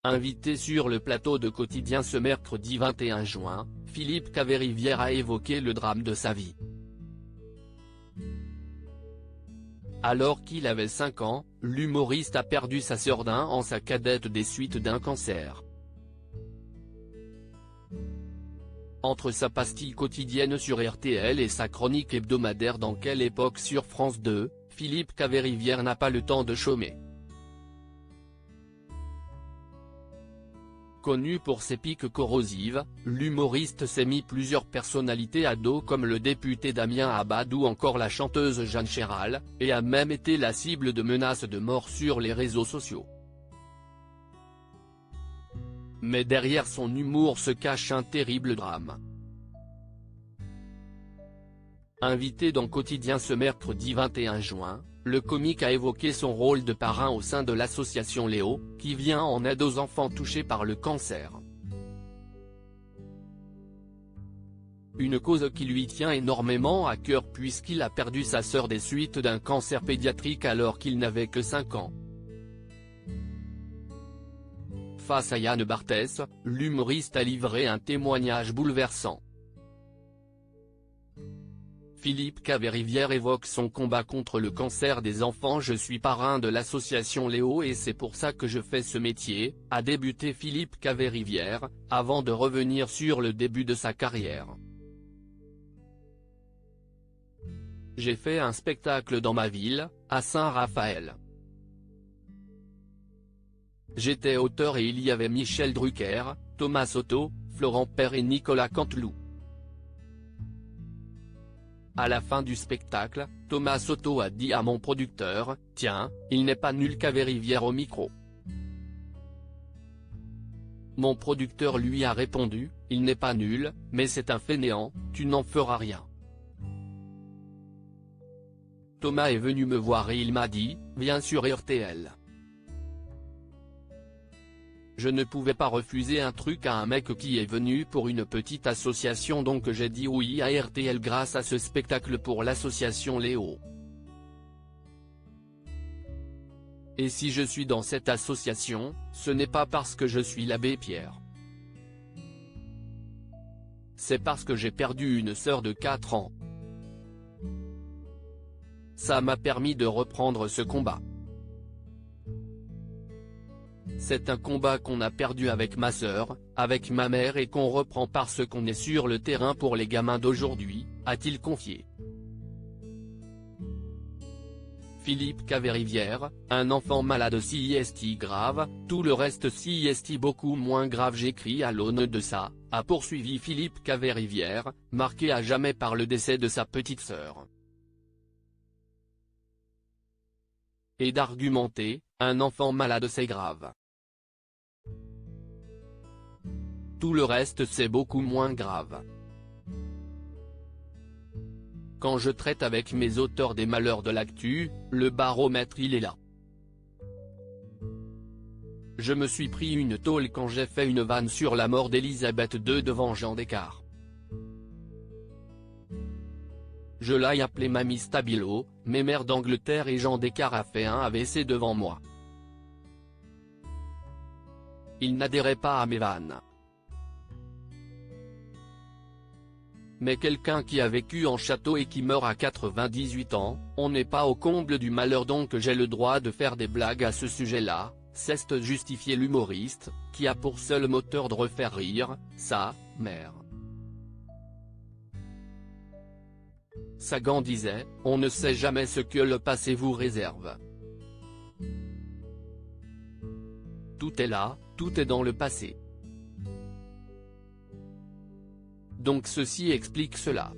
Invité sur le plateau de Quotidien ce mercredi 21 juin, Philippe Caverivière a évoqué le drame de sa vie. Alors qu'il avait 5 ans, l'humoriste a perdu sa sœur d'1 an, sa cadette, des suites d'un cancer. Entre sa pastille quotidienne sur RTL et sa chronique hebdomadaire dans Quelle époque sur France 2, Philippe Caverivière n'a pas le temps de chômer. Connu pour ses piques corrosives, l'humoriste s'est mis plusieurs personnalités à dos comme le député Damien Abad ou encore la chanteuse Jeanne Chéral, et a même été la cible de menaces de mort sur les réseaux sociaux. Mais derrière son humour se cache un terrible drame. Invité dans Quotidien ce mercredi 21 juin, le comique a évoqué son rôle de parrain au sein de l'association Léo, qui vient en aide aux enfants touchés par le cancer. Une cause qui lui tient énormément à cœur puisqu'il a perdu sa sœur des suites d'un cancer pédiatrique alors qu'il n'avait que 5 ans. Face à Yann Barthès, l'humoriste a livré un témoignage bouleversant. Philippe Caverivière évoque son combat contre le cancer des enfants. Je suis parrain de l'association Léo et c'est pour ça que je fais ce métier, a débuté Philippe Caverivière, avant de revenir sur le début de sa carrière. J'ai fait un spectacle dans ma ville, à Saint-Raphaël. J'étais auteur et il y avait Michel Drucker, Thomas Soto, Florent Père et Nicolas Canteloup. À la fin du spectacle, Thomas Soto a dit à mon producteur, « Tiens, il n'est pas nul Caverivière au micro ». Mon producteur lui a répondu, « Il n'est pas nul, mais c'est un fainéant, tu n'en feras rien ». Thomas est venu me voir et il m'a dit, « Viens sur RTL ». Je ne pouvais pas refuser un truc à un mec qui est venu pour une petite association, donc j'ai dit oui à RTL grâce à ce spectacle pour l'association Léo. Et si je suis dans cette association, ce n'est pas parce que je suis l'abbé Pierre. C'est parce que j'ai perdu une sœur de 4 ans. Ça m'a permis de reprendre ce combat. C'est un combat qu'on a perdu avec ma sœur, avec ma mère et qu'on reprend parce qu'on est sur le terrain pour les gamins d'aujourd'hui, a-t-il confié. Philippe Caverivière, un enfant malade CIST grave, tout le reste CIST beaucoup moins grave, j'écris à l'aune de ça, a poursuivi Philippe Caverivière, marqué à jamais par le décès de sa petite sœur. Et d'argumenter, un enfant malade c'est grave. Tout le reste c'est beaucoup moins grave. Quand je traite avec mes auteurs des malheurs de l'actu, le baromètre il est là. Je me suis pris une tôle quand j'ai fait une vanne sur la mort d'Elisabeth II devant Jean Descartes. Je l'ai appelé Mamie Stabilo, mes mères d'Angleterre et Jean Descartes a fait un AVC devant moi. Il n'adhérait pas à mes vannes. Mais quelqu'un qui a vécu en château et qui meurt à 98 ans, on n'est pas au comble du malheur, donc j'ai le droit de faire des blagues à ce sujet-là, s'est justifié l'humoriste, qui a pour seul moteur de refaire rire, sa mère. Sagan disait, on ne sait jamais ce que le passé vous réserve. Tout est là, tout est dans le passé. Donc ceci explique cela.